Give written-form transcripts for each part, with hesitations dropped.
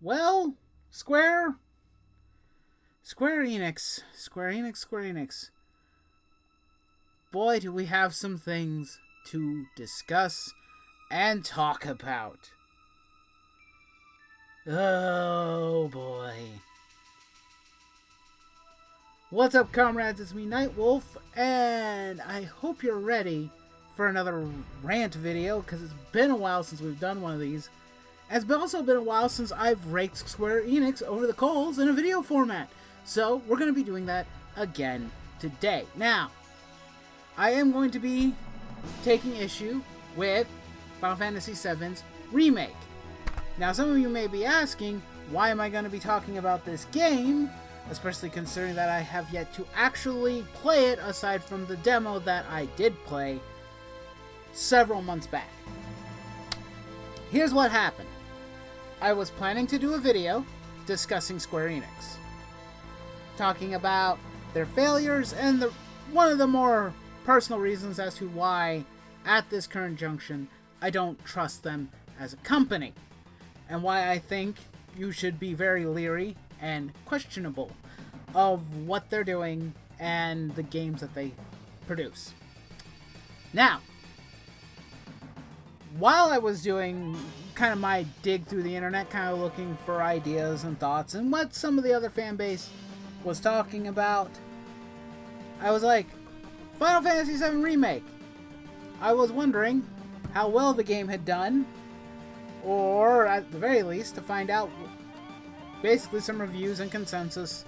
Well, Square Enix. Boy, do we have some things to discuss and talk about. Oh boy. What's up, comrades? It's me, Nightwolf, and I hope you're ready for another rant video, because it's been a while since we've done one of these. It's also been a while since I've raked Square Enix over the coals in a video format. So, we're going to be doing that again today. Now, I am going to be taking issue with Final Fantasy VII's Remake. Now, some of you may be asking, why am I going to be talking about this game? Especially considering that I have yet to actually play it, aside from the demo that I did play several months back. Here's what happened. I was planning to do a video discussing Square Enix, talking about their failures and one of the more personal reasons as to why, at this current junction, I don't trust them as a company, and why I think you should be very leery and questionable of what they're doing and the games that they produce. Now, while I was doing kind of my dig through the internet, kind of looking for ideas and thoughts and what some of the other fan base was talking about, I was like, Final Fantasy VII Remake. I was wondering how well the game had done, or at the very least to find out basically some reviews and consensus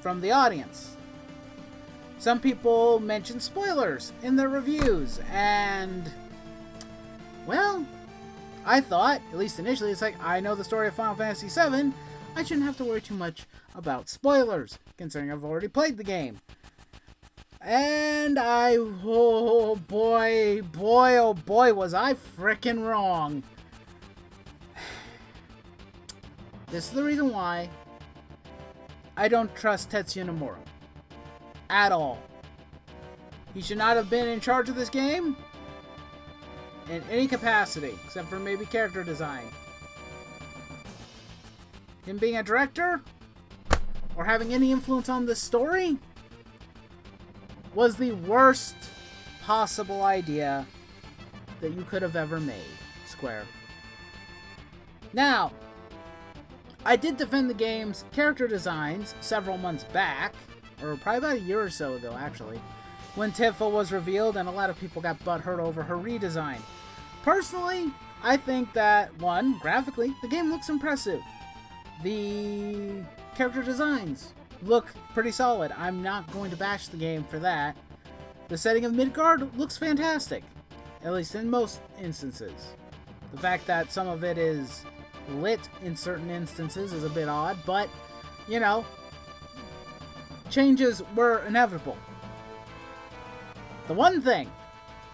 from the audience. Some people mentioned spoilers in their reviews, and well, I thought, at least initially, it's like, I know the story of Final Fantasy VII, I shouldn't have to worry too much about spoilers, considering I've already played the game. And oh boy, was I frickin' wrong. This is the reason why I don't trust Tetsuya Nomura. At all. He should not have been in charge of this game in any capacity, except for maybe character design. Him being a director, or having any influence on the story, was the worst possible idea that you could have ever made, Square. Now, I did defend the game's character designs several months back, or probably about a year or so ago, actually, when Tifa was revealed and a lot of people got butthurt over her redesign. Personally, I think that, one, graphically, the game looks impressive. The character designs look pretty solid. I'm not going to bash the game for that. The setting of Midgard looks fantastic, at least in most instances. The fact that some of it is lit in certain instances is a bit odd, but, you know, changes were inevitable. The one thing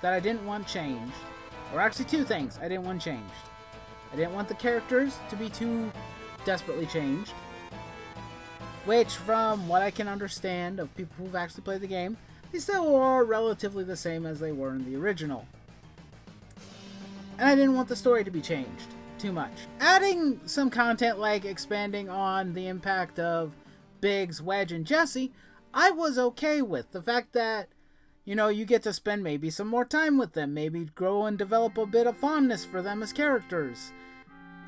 that I didn't want changed, or actually two things I didn't want changed. I didn't want the characters to be too desperately changed, which, from what I can understand of people who've actually played the game, they still are relatively the same as they were in the original. And I didn't want the story to be changed too much. Adding some content like expanding on the impact of Biggs, Wedge, and Jesse, I was okay with. The fact that, you know, you get to spend maybe some more time with them, maybe grow and develop a bit of fondness for them as characters,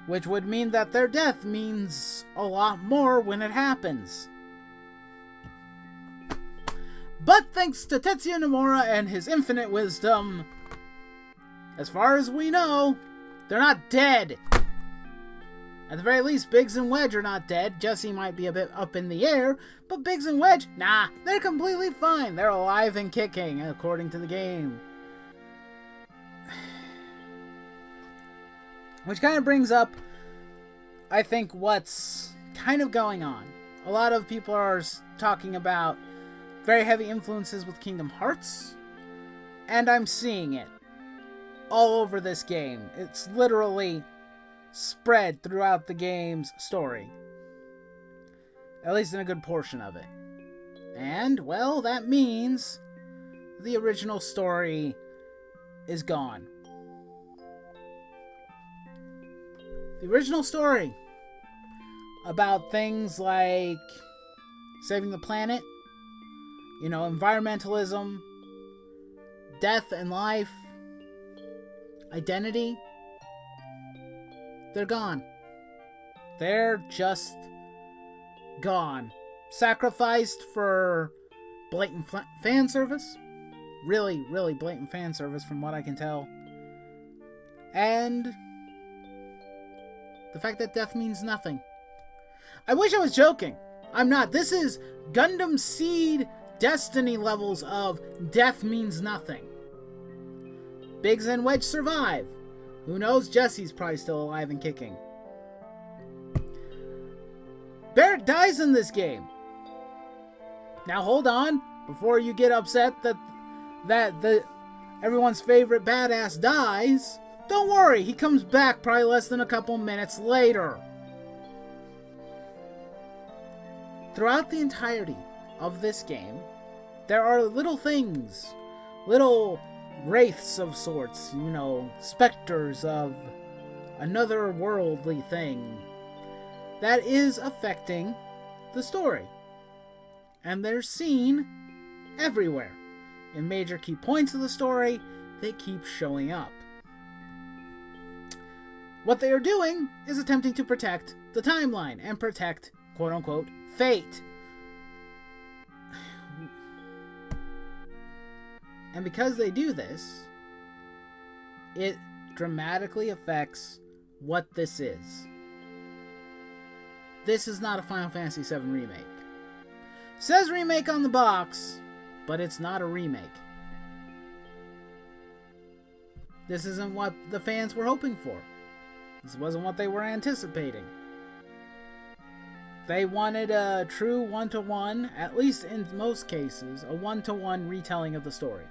which would mean that their death means a lot more when it happens. But thanks to Tetsuya Nomura and his infinite wisdom, as far as we know, they're not dead. At the very least, Biggs and Wedge are not dead. Jesse might be a bit up in the air, but Biggs and Wedge, nah, they're completely fine. They're alive and kicking, according to the game. Which kind of brings up, I think, what's kind of going on. A lot of people are talking about very heavy influences with Kingdom Hearts, and I'm seeing it all over this game. It's literally spread throughout the game's story. At least in a good portion of it. And, well, that means the original story is gone. The original story about things like saving the planet, environmentalism, death and life, identity, they're gone. They're just gone. Sacrificed for blatant fan service. Really, really blatant fan service from what I can tell. And the fact that death means nothing. I wish I was joking. I'm not. This is Gundam Seed Destiny levels of death means nothing. Biggs and Wedge survive. Who knows? Jesse's probably still alive and kicking. Barrett dies in this game. Now hold on. Before you get upset that everyone's favorite badass dies, don't worry. He comes back probably less than a couple minutes later. Throughout the entirety of this game, there are little things, little wraiths of sorts, specters of another worldly thing that is affecting the story. And they're seen everywhere. In major key points of the story, they keep showing up. What they are doing is attempting to protect the timeline and protect, quote-unquote, fate. And because they do this, it dramatically affects what this is. This is not a Final Fantasy VII Remake. It says remake on the box, but it's not a remake. This isn't what the fans were hoping for. This wasn't what they were anticipating. They wanted a true one-to-one, at least in most cases, a one-to-one retelling of the story.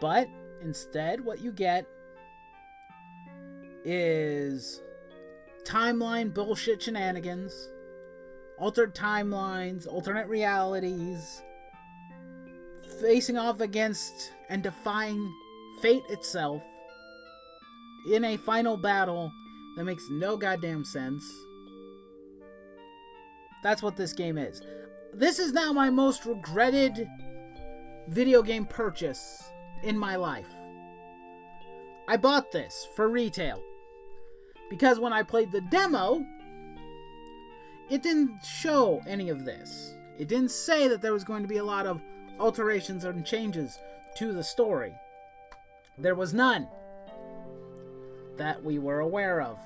But instead, what you get is timeline bullshit shenanigans, altered timelines, alternate realities, facing off against and defying fate itself in a final battle that makes no goddamn sense. That's what this game is. This is now my most regretted video game purchase in my life. I bought this for retail because when I played the demo, it didn't show any of this. It didn't say that there was going to be a lot of alterations and changes to the story. There was none that we were aware of.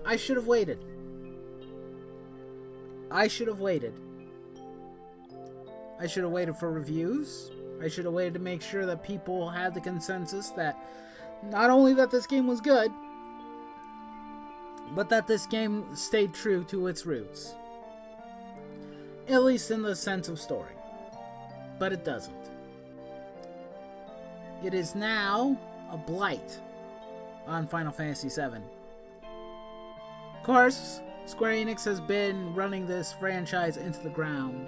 I should have waited. I should have waited for reviews. I should have waited to make sure that people had the consensus that not only that this game was good, but that this game stayed true to its roots. At least in the sense of story. But it doesn't. It is now a blight on Final Fantasy VII. Of course, Square Enix has been running this franchise into the ground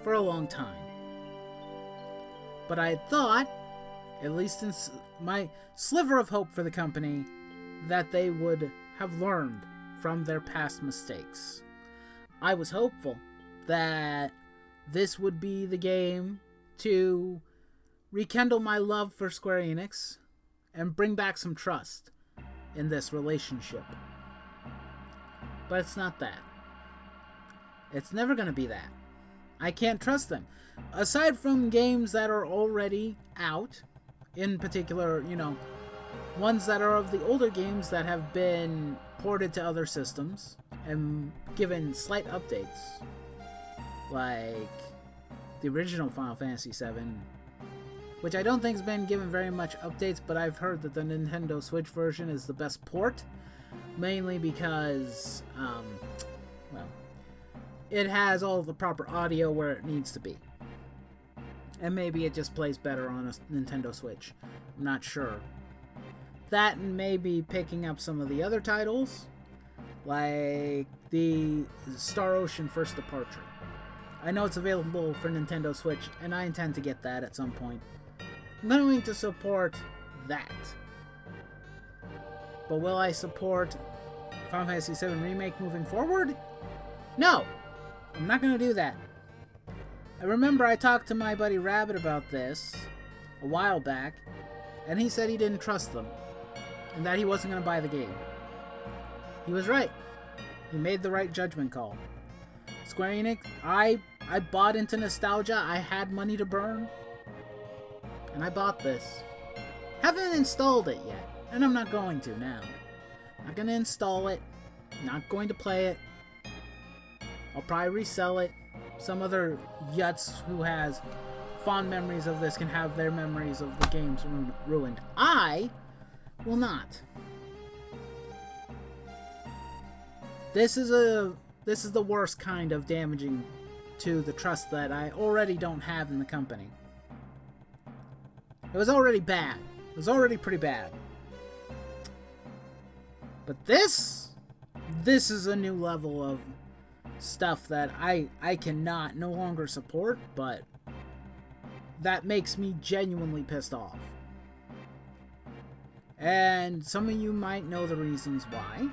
for a long time. But I had thought, at least in my sliver of hope for the company, that they would have learned from their past mistakes. I was hopeful that this would be the game to rekindle my love for Square Enix and bring back some trust in this relationship. But it's not that. It's never going to be that. I can't trust them. Aside from games that are already out, in particular, ones that are of the older games that have been ported to other systems and given slight updates, like the original Final Fantasy VII, which I don't think has been given very much updates, but I've heard that the Nintendo Switch version is the best port, mainly because, it has all the proper audio where it needs to be. And maybe it just plays better on a Nintendo Switch. I'm not sure. That and maybe picking up some of the other titles, like the Star Ocean First Departure. I know it's available for Nintendo Switch, and I intend to get that at some point. I'm going to support that. But will I support Final Fantasy VII Remake moving forward? No! I'm not going to do that. I remember I talked to my buddy Rabbit about this a while back, and he said he didn't trust them, and that he wasn't going to buy the game. He was right. He made the right judgment call. Square Enix, I bought into nostalgia. I had money to burn, and I bought this. Haven't installed it yet, and I'm not going to now. Not going to install it. Not going to play it. I'll probably resell it. Some other yutz who has fond memories of this can have their memories of the games ruined. I will not. This is the worst kind of damaging to the trust that I already don't have in the company. It was already bad. It was already pretty bad. But this is a new level of stuff that I cannot no longer support, but that makes me genuinely pissed off. And some of you might know the reasons why,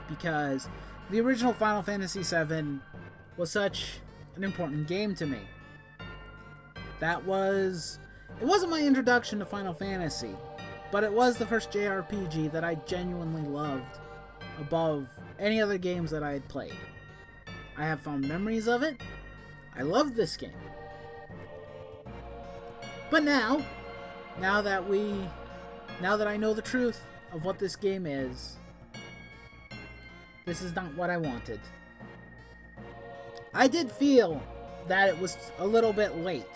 because the original Final Fantasy VII was such an important game to me. It wasn't my introduction to Final Fantasy, but it was the first JRPG that I genuinely loved above any other games that I had played. I have fond memories of it. I love this game. But now that I know the truth of what this game is, this is not what I wanted. I did feel that it was a little bit late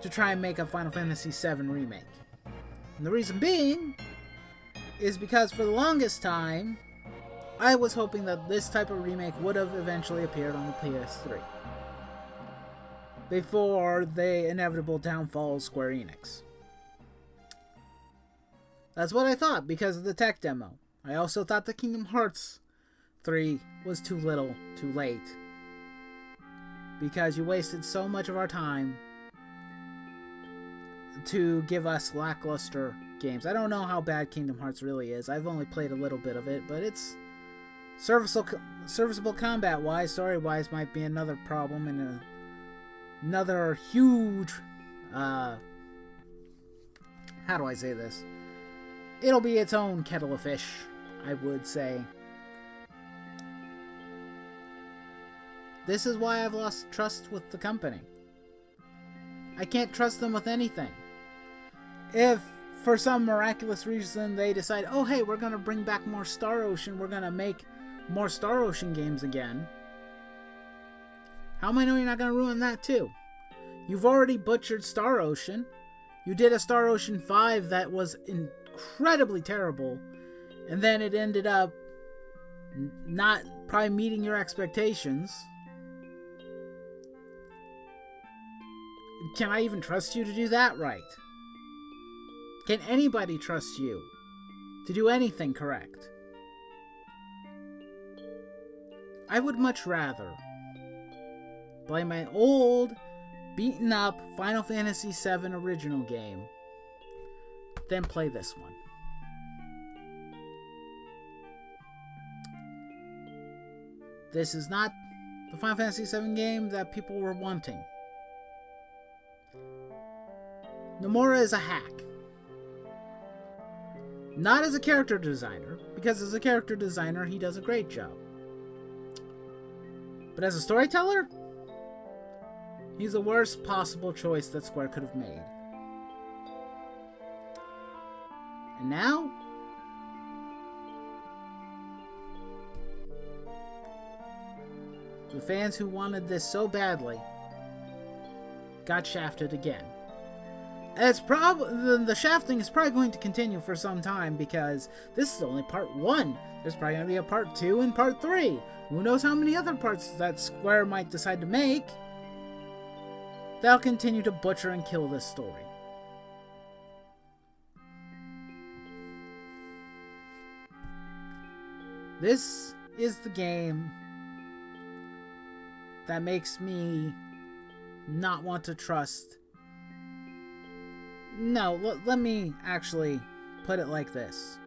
to try and make a Final Fantasy VII Remake. And the reason being is because for the longest time, I was hoping that this type of remake would have eventually appeared on the PS3 before the inevitable downfall of Square Enix. That's what I thought because of the tech demo. I also thought that Kingdom Hearts 3 was too little, too late, because you wasted so much of our time to give us lackluster games. I don't know how bad Kingdom Hearts really is. I've only played a little bit of it, but it's serviceable combat-wise. Story-wise might be another problem, and another huge... how do I say this? It'll be its own kettle of fish, I would say. This is why I've lost trust with the company. I can't trust them with anything. If, for some miraculous reason, they decide, oh hey, we're going to bring back more Star Ocean, we're going to make more Star Ocean games again, how am I know you're not going to ruin that too? You've already butchered Star Ocean. You did a Star Ocean 5 that was incredibly terrible, and then it ended up not probably meeting your expectations. Can I even trust you to do that right? Can anybody trust you to do anything correct? I would much rather play my old, beaten up Final Fantasy VII original game than play this one. This is not the Final Fantasy VII game that people were wanting. Nomura is a hack. Not as a character designer, because as a character designer, he does a great job. But as a storyteller, he's the worst possible choice that Square could have made. And now, the fans who wanted this so badly got shafted again. And it's the shafting is probably going to continue for some time, because this is only part 1. There's probably going to be a part 2 and part 3. Who knows how many other parts that Square might decide to make. They'll continue to butcher and kill this story. This is the game that makes me not want to trust. No, let me actually put it like this.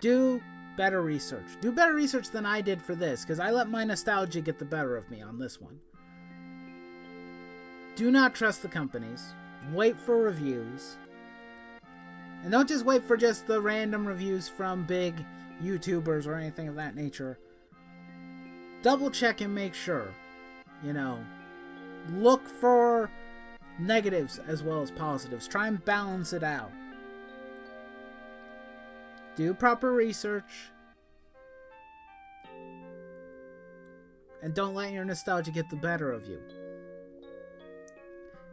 Do better research. Do better research than I did for this, because I let my nostalgia get the better of me on this one. Do not trust the companies. Wait for reviews. And don't just wait for just the random reviews from big YouTubers or anything of that nature. Double check and make sure. You know, look for negatives as well as positives. Try and balance it out. Do proper research. And don't let your nostalgia get the better of you.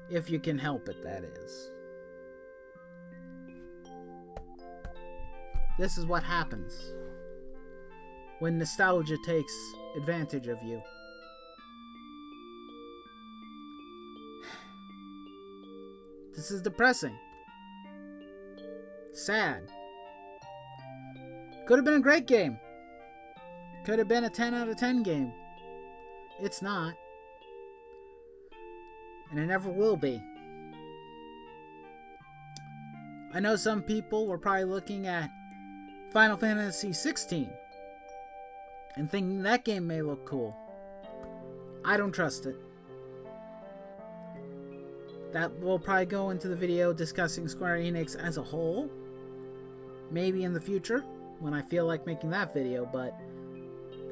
If you can help it, that is. This is what happens when nostalgia takes advantage of you. This is depressing. Sad. Could have been a great game. Could have been a 10 out of 10 game. It's not. And it never will be. I know some people were probably looking at Final Fantasy 16 and thinking that game may look cool. I don't trust it. That will probably go into the video discussing Square Enix as a whole. Maybe in the future, when I feel like making that video, but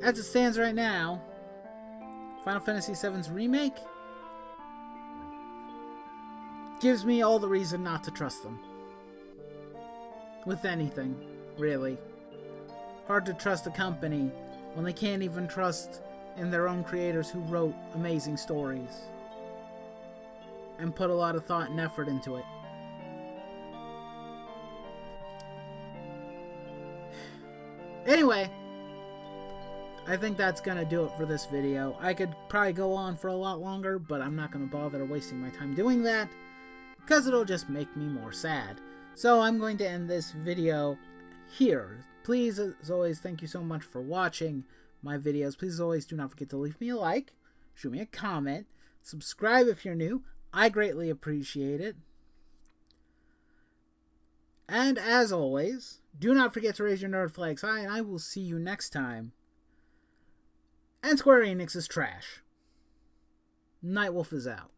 as it stands right now, Final Fantasy VII's Remake gives me all the reason not to trust them. With anything, really. Hard to trust a company when they can't even trust in their own creators who wrote amazing stories and put a lot of thought and effort into it. Anyway, I think that's gonna do it for this video. I could probably go on for a lot longer, but I'm not gonna bother wasting my time doing that, because it'll just make me more sad. So I'm going to end this video here. Please, as always, thank you so much for watching my videos. Please, as always, do not forget to leave me a like, shoot me a comment, subscribe if you're new. I greatly appreciate it. And as always, do not forget to raise your nerd flags high, and I will see you next time. And Square Enix is trash. Nightwolf is out.